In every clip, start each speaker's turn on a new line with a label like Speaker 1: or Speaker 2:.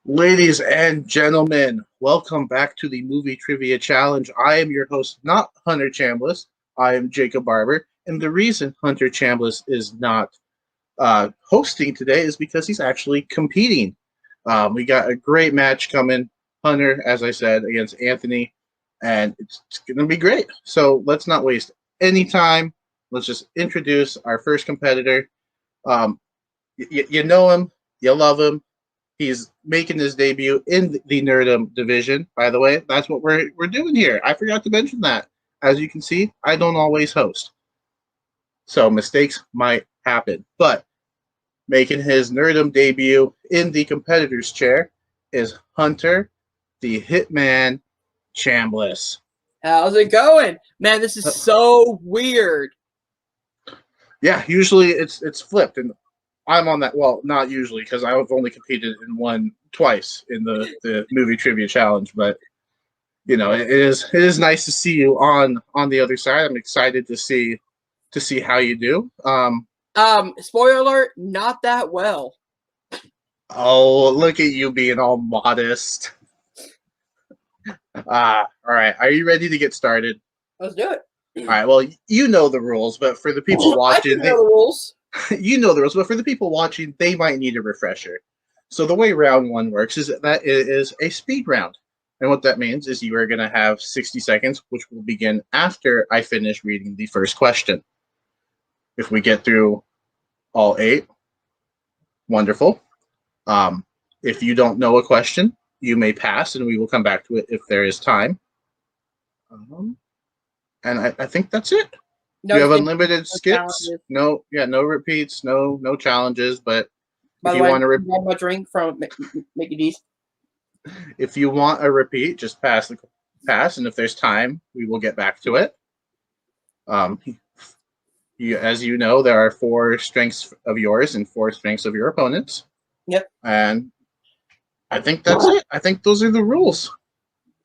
Speaker 1: Ladies and gentlemen, welcome back to the Movie Trivia Challenge. I am your host, not Hunter Chambless. I am Jacob Barber. And the reason Hunter Chambless is not hosting today is because he's actually competing. We got a great match coming. Hunter, as I said, against Anthony. And it's going to be great. So let's not waste any time. Let's just introduce our first competitor. You know him. You love him. He's making his debut in the Nerdom division, by the way. That's what we're doing here. I forgot to mention that. As you can see, I don't always host. So mistakes might happen. But making his Nerdom debut in the competitor's chair is Hunter, the Hitman Chambless.
Speaker 2: How's it going? Man, this is so weird.
Speaker 1: Yeah, usually it's flipped, and I'm on that. Well, not usually, because I've only competed in one twice in the movie trivia challenge. But you know, it is nice to see you on the other side. I'm excited to see how you do.
Speaker 2: Spoiler alert, not that well.
Speaker 1: Oh, look at you being all modest. All right. Are you ready to get started?
Speaker 2: Let's do it.
Speaker 1: All right. Well, you know the rules, but for the people watching,
Speaker 2: I know the rules.
Speaker 1: You know the rules, but for the people watching, they might need a refresher. So the way round one works is that it is a speed round. And what that means is you are going to have 60 seconds, which will begin after I finish reading the first question. If we get through all 8, wonderful. If you don't know a question, you may pass, and we will come back to it if there is time. And I think that's it. No, you have unlimited skips. No repeats, no challenges. But
Speaker 2: by the way, want a drink from Mickey D's.
Speaker 1: If you want a repeat, just pass, and if there's time, we will get back to it. As you know, there are 4 strengths of yours and 4 strengths of your opponents.
Speaker 2: Yep.
Speaker 1: And I think that's it. I think those are the rules.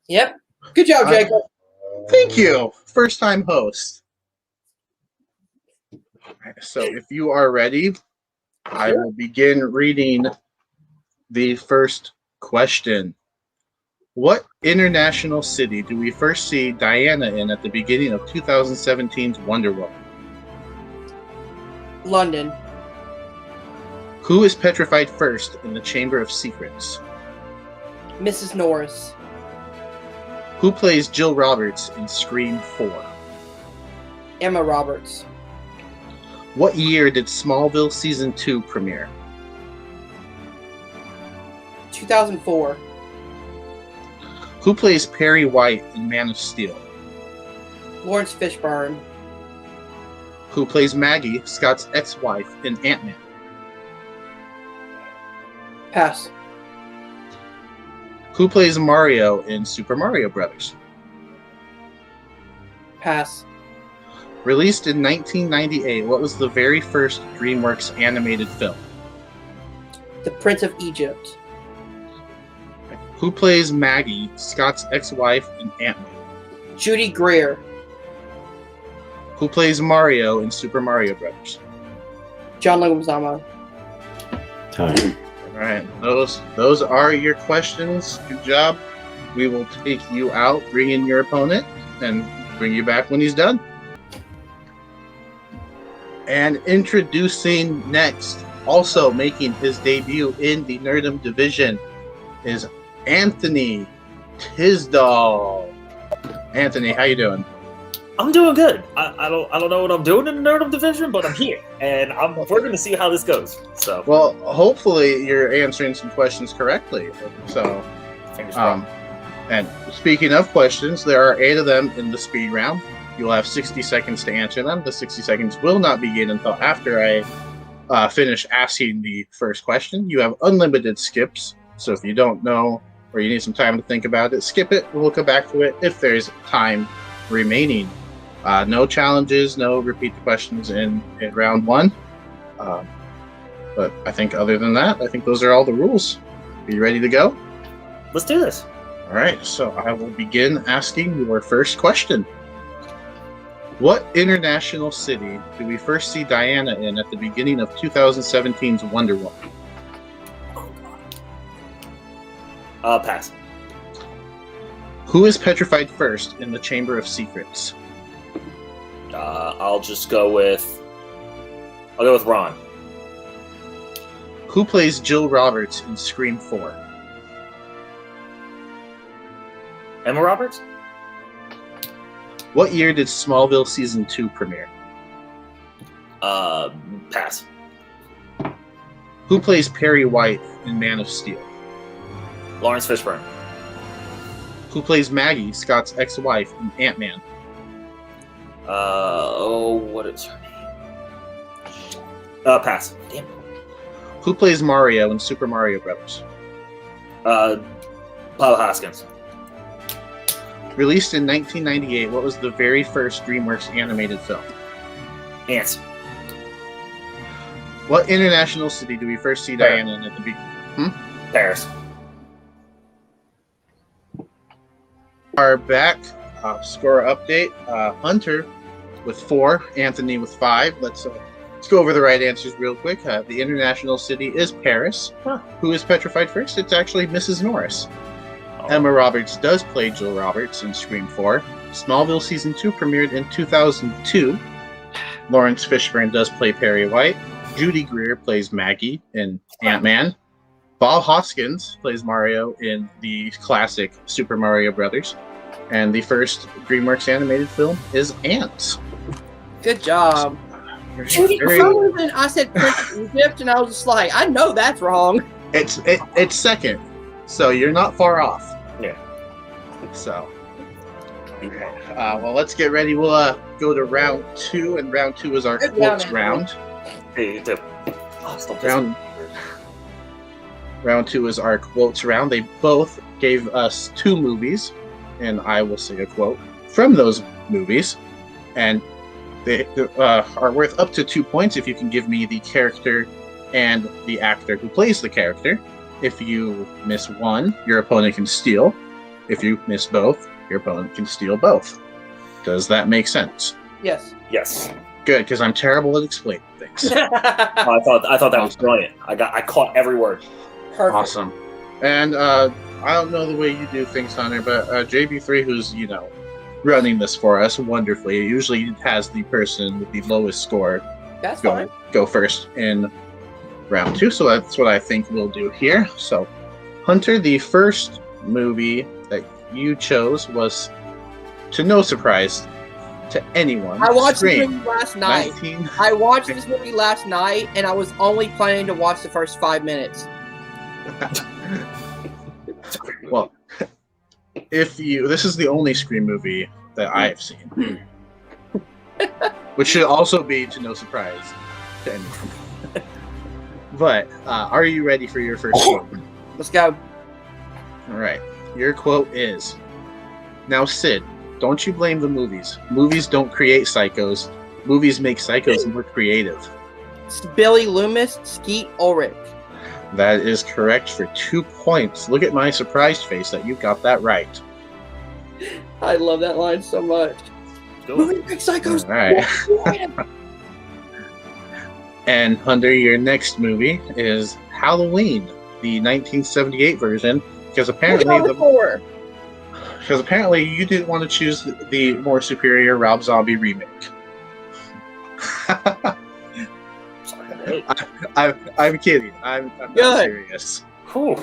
Speaker 2: Yep. Good job, Jacob.
Speaker 1: Thank you. First time host. So if you are ready, I will begin reading the first question. What international city do we first see Diana in at the beginning of 2017's Wonder Woman?
Speaker 2: London.
Speaker 1: Who is petrified first in the Chamber of Secrets?
Speaker 2: Mrs. Norris.
Speaker 1: Who plays Jill Roberts in Scream 4?
Speaker 2: Emma Roberts.
Speaker 1: What year did Smallville Season 2 premiere?
Speaker 2: 2004.
Speaker 1: Who plays Perry White in Man of Steel?
Speaker 2: Lawrence Fishburne.
Speaker 1: Who plays Maggie, Scott's ex-wife, in Ant-Man?
Speaker 2: Pass.
Speaker 1: Who plays Mario in Super Mario Brothers?
Speaker 2: Pass.
Speaker 1: Released in 1998, what was the very first DreamWorks animated film?
Speaker 2: The Prince of Egypt.
Speaker 1: Who plays Maggie, Scott's ex-wife, in Ant-Man?
Speaker 2: Judy Greer.
Speaker 1: Who plays Mario in Super Mario Brothers?
Speaker 2: John Leguizamo.
Speaker 3: Time.
Speaker 1: All right, those are your questions. Good job. We will take you out, bring in your opponent, and bring you back when he's done. And introducing next, also making his debut in the Nerdom division, is Anthony Tisdall. Anthony, how you doing?
Speaker 3: I'm doing good. I don't know what I'm doing in the Nerdom division, but I'm here, and we're going to see how this goes. So,
Speaker 1: well, hopefully you're answering some questions correctly. So,
Speaker 3: fingers crossed.
Speaker 1: And speaking of questions, there are 8 of them in the speed round. You'll have 60 seconds to answer them. The 60 seconds will not begin until after I finish asking the first question. You have unlimited skips, so if you don't know or you need some time to think about it, skip it. We'll come back to it if there's time remaining. No challenges, no repeat the questions in round 1. But I think other than that, I think those are all the rules. Are you ready to go?
Speaker 3: Let's do this.
Speaker 1: All right, so I will begin asking your first question. What international city do we first see Diana in at the beginning of 2017's Wonder Woman?
Speaker 3: Oh, God. Pass.
Speaker 1: Who is petrified first in the Chamber of Secrets?
Speaker 3: I'll go with Ron.
Speaker 1: Who plays Jill Roberts in Scream 4?
Speaker 3: Emma Roberts?
Speaker 1: What year did Smallville Season 2 premiere?
Speaker 3: Pass.
Speaker 1: Who plays Perry White in Man of Steel?
Speaker 3: Lawrence Fishburne.
Speaker 1: Who plays Maggie, Scott's ex-wife, in Ant-Man?
Speaker 3: What is her name? Pass. Damn.
Speaker 1: Who plays Mario in Super Mario Brothers?
Speaker 3: Paul Hoskins.
Speaker 1: Released in 1998, what was the very first DreamWorks animated film?
Speaker 3: Ants.
Speaker 1: What international city do we first see Diana in at the beginning?
Speaker 3: Paris.
Speaker 1: Our back score update. Hunter with 4, Anthony with 5. Let's go over the right answers real quick. The international city is Paris. Who is petrified first? It's actually Mrs. Norris. Emma Roberts does play Jill Roberts in Scream 4. Smallville Season 2 premiered in 2002. Lawrence Fishburne does play Perry White. Judy Greer plays Maggie in Ant-Man. Bob Hoskins plays Mario in the classic Super Mario Brothers. And the first DreamWorks animated film is Ants.
Speaker 2: Good job. For some reason, I said Prince of Egypt, and I was just like, I know that's wrong.
Speaker 1: It's second, so you're not far off.
Speaker 3: Yeah.
Speaker 1: So, okay. Well, let's get ready. We'll go to round 2, and round 2 is our quotes round.
Speaker 3: Hey,
Speaker 1: Round 2 is our quotes round. They both gave us 2 movies, and I will say a quote from those movies, and they are worth up to 2 points if you can give me the character and the actor who plays the character. If you miss one, your opponent can steal. If you miss both, your opponent can steal both. Does that make sense?
Speaker 2: Yes.
Speaker 3: Yes.
Speaker 1: Good, because I'm terrible at explaining things.
Speaker 3: I thought that was brilliant. I caught every word.
Speaker 2: Perfect.
Speaker 1: Awesome. And I don't know the way you do things, Hunter, but JB3, who's running this for us wonderfully, usually has the person with the lowest score go first in round 2. So that's what I think we'll do here. So, Hunter, the first movie that you chose was, to no surprise to anyone,
Speaker 2: I watched
Speaker 1: Scream.
Speaker 2: this movie last night. I watched this movie last night, and I was only planning to watch the first 5 minutes.
Speaker 1: Well, this is the only Scream movie that I have seen, which should also be to no surprise to anyone. But are you ready for your first quote?
Speaker 2: Let's go.
Speaker 1: All right. Your quote is, "Now, Sid, don't you blame the movies. Movies don't create psychos. Movies make psychos more creative."
Speaker 2: It's Billy Loomis, Skeet Ulrich.
Speaker 1: That is correct for 2 points. Look at my surprised face that you got that right.
Speaker 2: I love that line so much. Movies make psychos.
Speaker 1: All right. And Hunter, your next movie is Halloween, the 1978 version, because apparently you didn't want to choose the more superior Rob Zombie remake. I'm kidding. I'm not serious.
Speaker 3: Whew.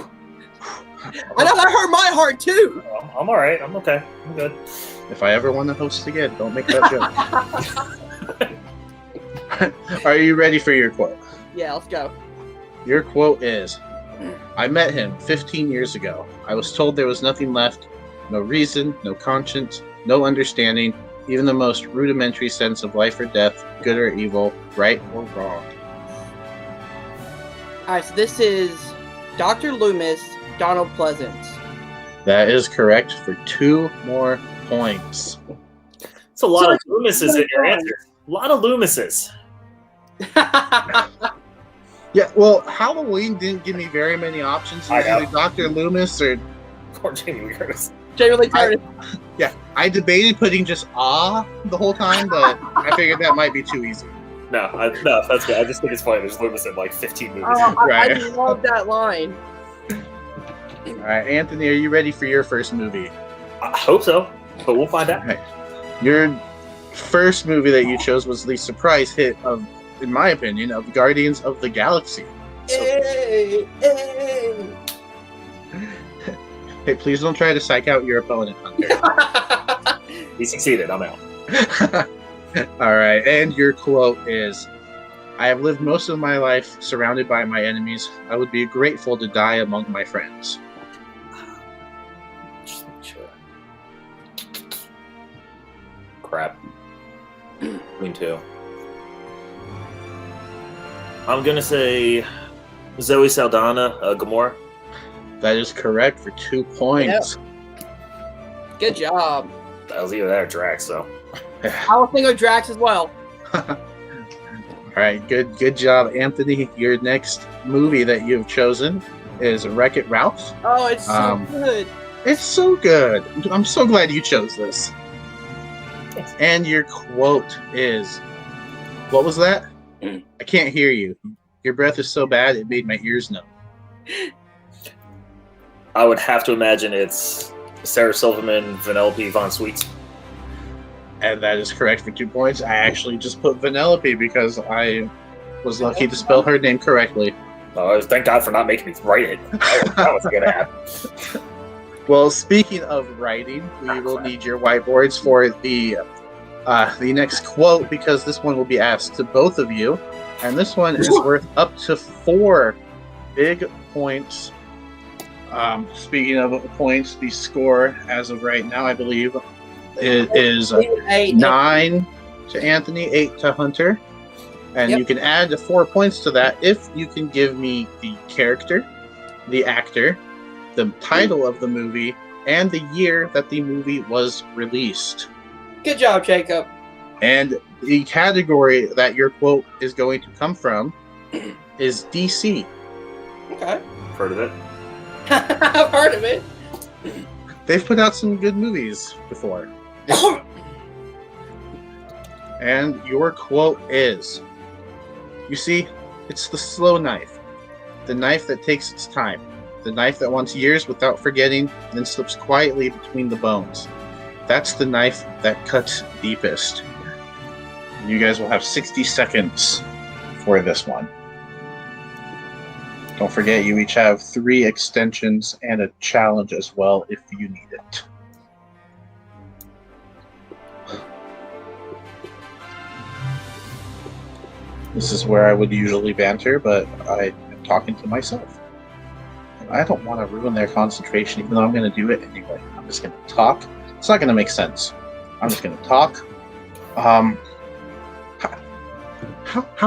Speaker 2: I know that hurt my heart too.
Speaker 3: I'm all right. I'm okay. I'm good.
Speaker 1: If I ever want to host again, don't make that joke. Are you ready for your quote?
Speaker 2: Yeah, let's go.
Speaker 1: Your quote is, "I met him 15 years ago. I was told there was nothing left, no reason, no conscience, no understanding, even the most rudimentary sense of life or death, good or evil, right or wrong."
Speaker 2: Alright, so this is Dr. Loomis, Donald Pleasance.
Speaker 1: That is correct for 2 more points.
Speaker 3: It's a lot of Loomises in your answer. A lot of Loomises.
Speaker 1: Yeah, well, Halloween didn't give me very many options. It was either Dr. Loomis or
Speaker 3: Jamie Lee Curtis.
Speaker 2: Jamie Lee Curtis.
Speaker 1: I debated putting just the whole time, but I figured that might be too easy.
Speaker 3: No, that's good. I just think it's funny. There's Loomis in like 15 movies.
Speaker 2: I love that line.
Speaker 1: All right, Anthony, are you ready for your first movie?
Speaker 3: I hope so, but we'll find out.
Speaker 1: All right. Your first movie that you chose was the surprise hit of, in my opinion, of Guardians of the Galaxy.
Speaker 2: Hey, hey.
Speaker 1: Hey, please don't try to psych out your opponent, Hunter.
Speaker 3: He succeeded. I'm out.
Speaker 1: All right, and your quote is, "I have lived most of my life surrounded by my enemies. I would be grateful to die among my friends."
Speaker 3: Just make sure. Crap. Me too. I'm gonna say Zoe Saldana, Gamora.
Speaker 1: That is correct for 2 points.
Speaker 2: Good job.
Speaker 3: That was either that or Drax, so.
Speaker 2: I was thinking of Drax as well.
Speaker 1: All right, good job, Anthony. Your next movie that you've chosen is Wreck-It Ralph.
Speaker 2: Oh, it's so good.
Speaker 1: It's so good. I'm so glad you chose this. And your quote is, what was that? I can't hear you. Your breath is so bad it made my ears numb.
Speaker 3: I would have to imagine it's Sarah Silverman, Vanellope Von Sweets.
Speaker 1: And that is correct for 2 points. I actually just put Vanellope because I was lucky to spell her name correctly.
Speaker 3: Thank God for not making me write it. That was going to happen.
Speaker 1: Well, speaking of writing, we will need your whiteboards for the next quote, because this one will be asked to both of you, and this one is worth up to 4 big points. Speaking of points, the score as of right now, I believe, is 9 to Anthony, 8 to Hunter, and you can add 4 points to that if you can give me the character, the actor, the title of the movie, and the year that the movie was released.
Speaker 2: Good job, Jacob.
Speaker 1: And the category that your quote is going to come from is DC.
Speaker 2: Okay.
Speaker 3: Heard of it?
Speaker 2: I've heard of it.
Speaker 1: They've put out some good movies before. And your quote is, "You see, it's the slow knife. The knife that takes its time. The knife that wants years without forgetting, then slips quietly between the bones. That's the knife that cuts deepest." You guys will have 60 seconds for this one. Don't forget, you each have 3 extensions and a challenge as well if you need it. This is where I would usually banter, but I am talking to myself. And I don't want to ruin their concentration, even though I'm going to do it anyway. I'm just going to talk. It's not going to make sense. I'm just going to talk. How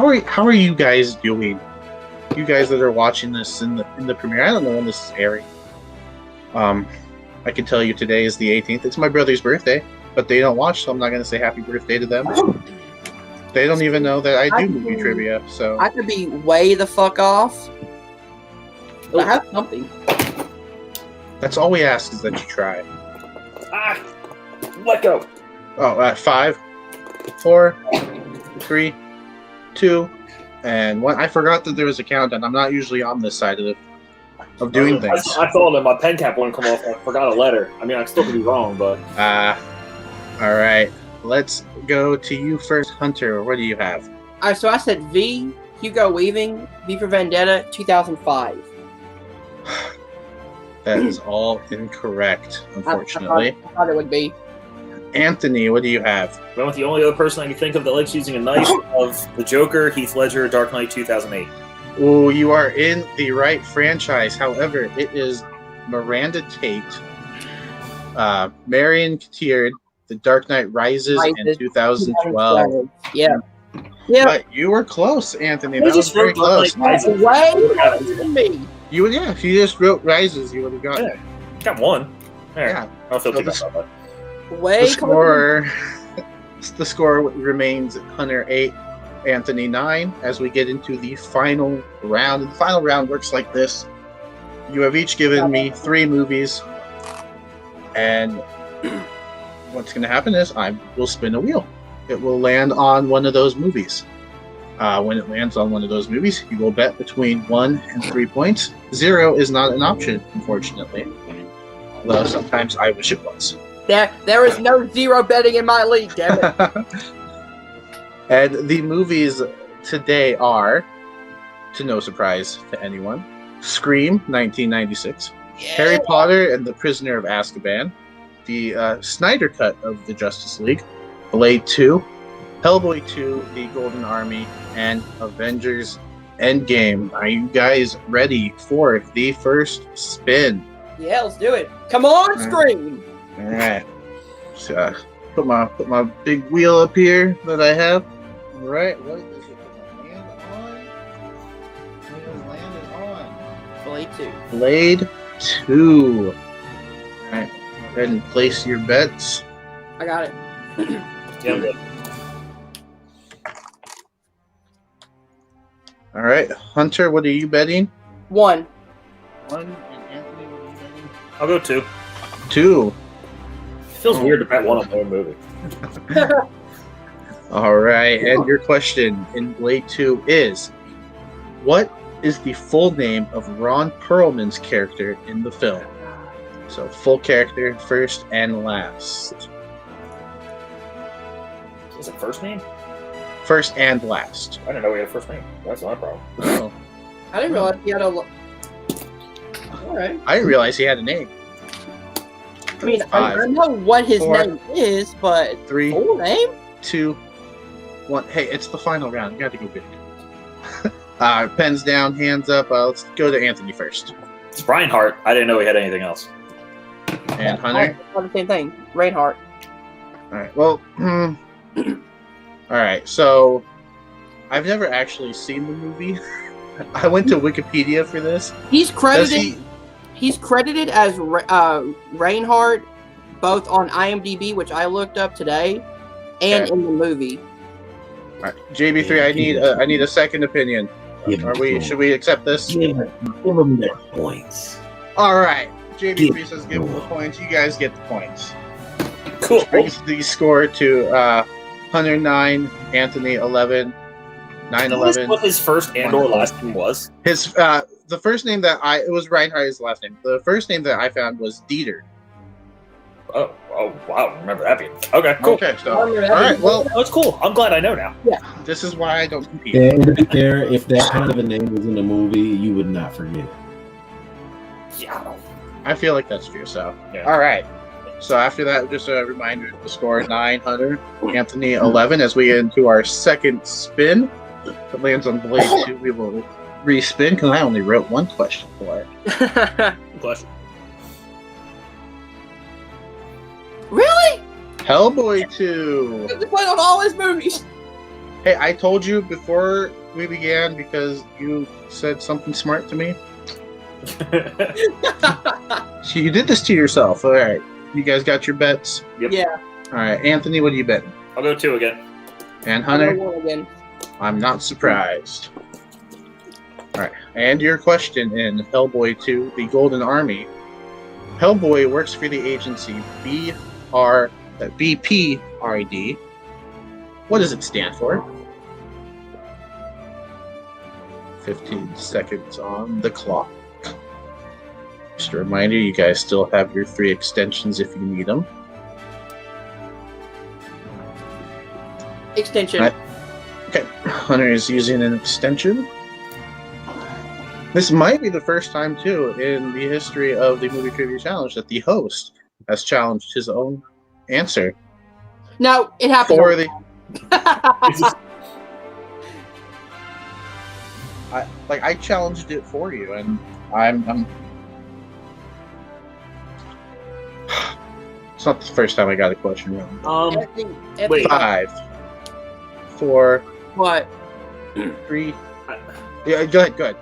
Speaker 1: are you guys doing? You guys that are watching this in the premiere, I don't know when this is airing. I can tell you today is the 18th. It's my brother's birthday, but they don't watch, so I'm not going to say happy birthday to them. They don't even know that I do movie trivia, so
Speaker 2: I could be way the fuck off, but I have something.
Speaker 1: that's all we ask, is that you try.
Speaker 3: Let go.
Speaker 1: Oh, 5, 4, 3, 2, and 1. I forgot that there was a countdown. I'm not usually on this side of doing things.
Speaker 3: I thought that my pen cap wouldn't come off. I forgot a letter. I mean, I still could be wrong, but...
Speaker 1: All right. Let's go to you first, Hunter. What do you have?
Speaker 2: So I said V, Hugo Weaving, V for Vendetta, 2005.
Speaker 1: That is all incorrect, unfortunately.
Speaker 2: I thought it would be.
Speaker 1: Anthony, what do you have?
Speaker 3: I went with the only other person I can think of that likes using a knife of the Joker, Heath Ledger, Dark Knight 2008.
Speaker 1: Oh, you are in the right franchise. However, it is Miranda Tate, Marion Cotillard, The Dark Knight Rises in 2012.
Speaker 2: Yeah.
Speaker 1: But you were close, Anthony. That was very close.
Speaker 2: Way closer than me.
Speaker 1: You would, if you just wrote Rises, you would have gotten it.
Speaker 3: Got one. All right.
Speaker 1: Yeah.
Speaker 3: I don't feel too bad about
Speaker 1: that. The score remains Hunter 8, Anthony 9, as we get into the final round. The final round works like this. You have each given me 3 movies, and what's going to happen is I will spin a wheel. It will land on one of those movies. When it lands on one of those movies, you will bet between 1 and 3 points. 0 is not an option, unfortunately. Although sometimes I wish it was.
Speaker 2: There is no 0 betting in my league, damn it.
Speaker 1: And the movies today are, to no surprise to anyone, Scream, 1996, Harry Potter and the Prisoner of Azkaban, the Snyder Cut of the Justice League, Blade 2, Hellboy 2, The Golden Army, and Avengers Endgame. Are you guys ready for the first spin?
Speaker 2: Yeah, let's do it. Come on, Scream!
Speaker 1: All right. So, put my big wheel up here that I have. All right. What is it going to land on? What is landed on?
Speaker 2: Blade 2.
Speaker 1: Blade 2. All right. Go ahead and place your bets.
Speaker 2: I got it.
Speaker 3: Yeah, I'm good.
Speaker 1: All right, Hunter, what are you betting?
Speaker 2: 1.
Speaker 1: 1. And Anthony, what are you betting?
Speaker 3: I'll go 2.
Speaker 1: 2.
Speaker 3: It feels weird to bet one on one movie.
Speaker 1: All right, and your question in Blade 2 is, what is the full name of Ron Perlman's character in the film? So full character, first and last.
Speaker 3: Is it first name?
Speaker 1: First and last.
Speaker 3: I didn't know we had a first name. That's not a problem.
Speaker 1: Oh.
Speaker 2: I didn't realize he had a... Alright.
Speaker 1: I didn't realize he had a name.
Speaker 2: I mean, I know what his
Speaker 1: 4,
Speaker 2: name is, but
Speaker 1: 3,
Speaker 2: full name?
Speaker 1: 2, 1. Hey, it's the final round. You got to go big. Pens down, hands up. Let's go to Anthony first.
Speaker 3: It's Reinhardt. I didn't know he had anything else.
Speaker 1: And Hunter?
Speaker 2: Oh, the same thing. Reinhardt.
Speaker 1: All right. Well, all right. So, I've never actually seen the movie. I went to Wikipedia for this.
Speaker 2: He's credited. He's credited as Reinhardt, both on IMDb, which I looked up today, and in the movie.
Speaker 1: All right, JB3, I need a second opinion. Should we accept this?
Speaker 4: Give them their points.
Speaker 1: All right. JB3 says give them the points. You guys get the points.
Speaker 3: Cool.
Speaker 1: Which brings the score to Hunter 9, Anthony 11, 9-11.
Speaker 3: What his first and or last name was?
Speaker 1: His the first name that it was Reinhardt, his last name. The first name that I found was Dieter.
Speaker 3: Oh, wow. Remember that being. Okay, cool.
Speaker 1: Okay, so all right, well,
Speaker 3: That's cool. I'm glad I know now.
Speaker 2: Yeah.
Speaker 1: this is why I don't compete.
Speaker 4: And to be fair, if that kind of a name was in the movie, you would not forget it.
Speaker 3: Yeah.
Speaker 1: I feel like that's true. So,
Speaker 3: Yeah.
Speaker 1: all right. So after that, just a reminder: the score 9, Hunter, Anthony 11. As we get into our second spin, if it lands on Blade 2, we will respin because I only wrote one question for it.
Speaker 3: Good question.
Speaker 2: Really?
Speaker 1: Hellboy 2.
Speaker 2: He played on all his movies.
Speaker 1: Hey, I told you before we began because you said something smart to me. So you did this to yourself. All right. You guys got your bets?
Speaker 3: Yep.
Speaker 2: Yeah.
Speaker 1: All right. Anthony, what are you betting?
Speaker 3: I'll go 2 again.
Speaker 1: And Hunter?
Speaker 2: One again.
Speaker 1: I'm not surprised. All right. And your question in Hellboy 2, The Golden Army. Hellboy works for the agency BPRD. What does it stand for? 15 seconds on the clock. Just a reminder, you guys still have your 3 extensions if you need them.
Speaker 2: Extension.
Speaker 1: Okay, Hunter is using an extension. This might be the first time, too, in the history of the Movie Trivia Challenge that the host has challenged his own answer.
Speaker 2: No, it happened.
Speaker 1: For the... I challenged it for you, and I'm... It's not the first time I got a question wrong.
Speaker 3: Wait.
Speaker 1: 5, 4,
Speaker 2: What?
Speaker 1: 3... Yeah, go ahead.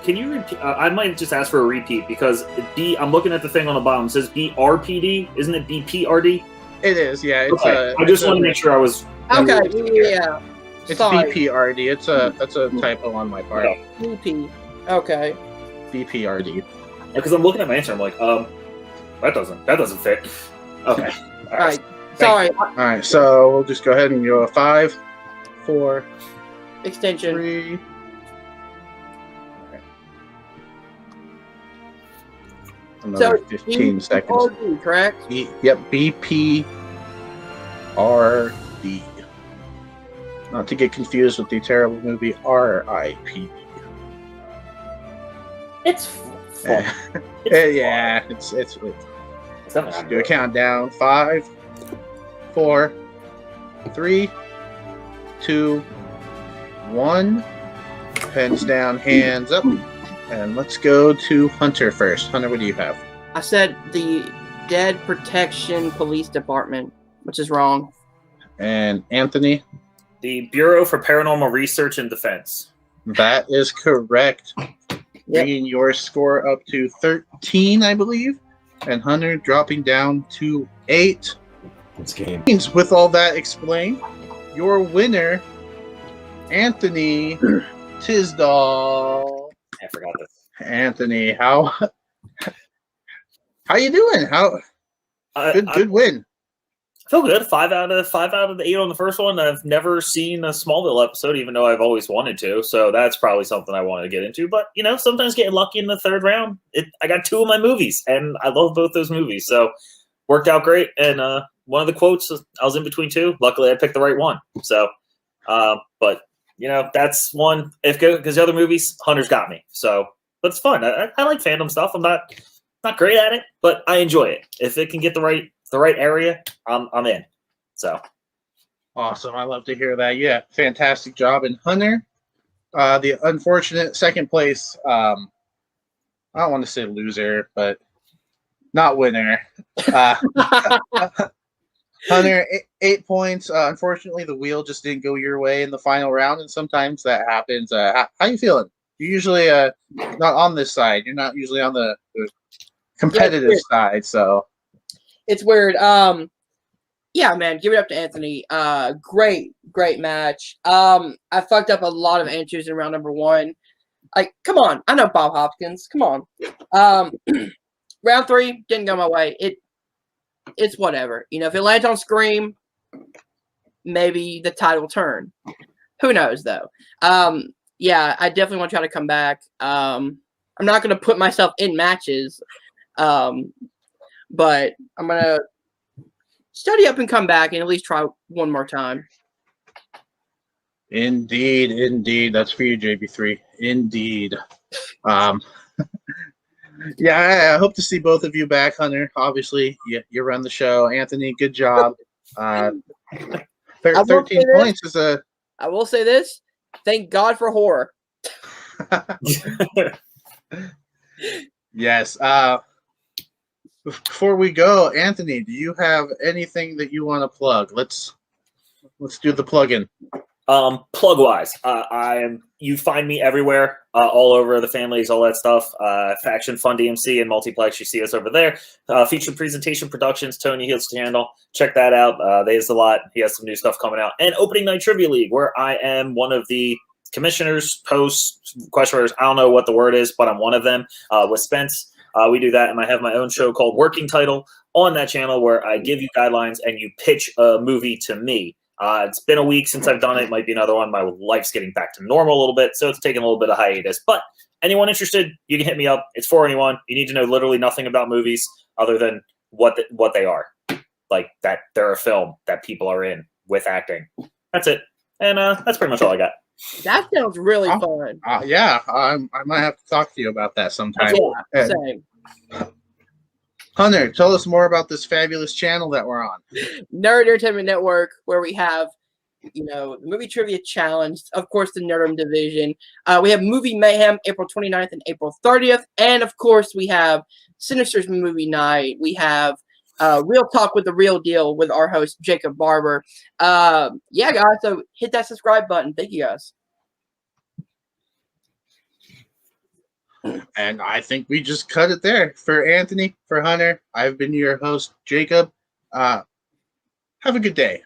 Speaker 3: Can you repeat? I might just ask for a repeat because I'm looking at the thing on the bottom. It says BRPD. Isn't it BPRD?
Speaker 1: It is, yeah. It's
Speaker 3: okay. I just want to make sure I was.
Speaker 2: Okay, yeah.
Speaker 1: It's
Speaker 2: Sorry.
Speaker 1: BPRD. That's a typo on my part.
Speaker 3: Yeah.
Speaker 2: BP. Okay.
Speaker 1: BPRD.
Speaker 3: Because I'm looking at my answer, I'm like, that doesn't fit. Okay.
Speaker 2: All right. Sorry.
Speaker 1: All right, so we'll just go ahead and go 5, 4,
Speaker 2: Extension.
Speaker 1: 3. Another 15 seconds.
Speaker 2: BPRD, correct?
Speaker 1: Yep, BPRD. Not to get confused with the terrible movie RIP.
Speaker 3: It's fun.
Speaker 1: Yeah, it's
Speaker 3: Let's
Speaker 1: do a countdown. 5, 4, 3, 2, 1. Pens down, hands up. And let's go to Hunter first. Hunter, what do you have?
Speaker 2: I said the Dead Protection Police Department, which is wrong.
Speaker 1: And Anthony?
Speaker 3: The Bureau for Paranormal Research and Defense.
Speaker 1: That is correct. Bringing your score up to 13, I believe. And Hunter dropping down to 8.
Speaker 4: This game.
Speaker 1: With all that explained, your winner, Anthony Tisdall.
Speaker 3: I forgot this.
Speaker 1: Anthony, how you doing? Good win.
Speaker 3: I feel good. 5 out of the 8 on the first one. I've never seen a Smallville episode, even though I've always wanted to. So that's probably something I want to get into. But sometimes getting lucky in the third round. I got 2 of my movies, and I love both those movies. So worked out great. And one of the quotes, I was in between 2. Luckily, I picked the right one. So, but that's one. Because the other movies, Hunter's got me. So, but it's fun. I like fandom stuff. I'm not great at it, but I enjoy it. If it can get the right area, I'm in. So
Speaker 1: awesome. I love to hear that. Yeah, fantastic job. And Hunter, the unfortunate second place. I don't want to say loser, but not winner. Hunter, 8 points. Unfortunately, the wheel just didn't go your way in the final round, and sometimes that happens. How you feeling? You're usually not on this side. You're not usually on the competitive side, so
Speaker 2: it's weird. Yeah, man, give it up to Anthony. Great match. I fucked up a lot of entries in round number 1. Like, come on, I know Bob Hopkins. Come on. Round 3 didn't go my way. It's whatever. If it lands on Scream, maybe the tide will turn. Who knows, though? Yeah, I definitely want to try to come back. I'm not going to put myself in matches, but I'm going to study up and come back and at least try one more time.
Speaker 1: Indeed. That's for you, JB3. Indeed. Yeah, I hope to see both of you back, Hunter. Obviously, you run the show. Anthony, good job. 13 points is a...
Speaker 2: I will say this. Thank God for horror.
Speaker 1: Yes. Before we go, Anthony, do you have anything that you want to plug? Let's do the plug-in.
Speaker 3: Plug wise, you find me everywhere, all over the families, all that stuff. Faction Fun DMC and Multiplex, you see us over there. Featured Presentation Productions, Tony Hill's channel. Check that out. There's a lot. He has some new stuff coming out. And Opening Night Trivia League, where I am one of the commissioners, hosts, questioners. I don't know what the word is, but I'm one of them. With Spence, we do that, and I have my own show called Working Title on that channel, where I give you guidelines and you pitch a movie to me. It's been a week since I've done it. Might be another one. My life's getting back to normal a little bit, so it's taking a little bit of hiatus. But anyone interested, you can hit me up. It's for anyone. You need to know literally nothing about movies other than what they are. Like that they're a film that people are in with acting. That's it. And that's pretty much all I got.
Speaker 2: That sounds really fun.
Speaker 1: Yeah, I might have to talk to you about that sometime.
Speaker 2: Yeah, same.
Speaker 1: Hunter, tell us more about this fabulous channel that we're on.
Speaker 2: Nerd Entertainment Network, where we have, the Movie Trivia Challenge, of course, the Nerdom Division. We have Movie Mayhem, April 29th and April 30th. And, of course, we have Sinister's Movie Night. We have Real Talk with the Real Deal with our host, Jacob Barber. Yeah, guys, so hit that subscribe button. Thank you, guys.
Speaker 1: And I think we just cut it there. For Anthony, for Hunter, I've been your host, Jacob. Have a good day.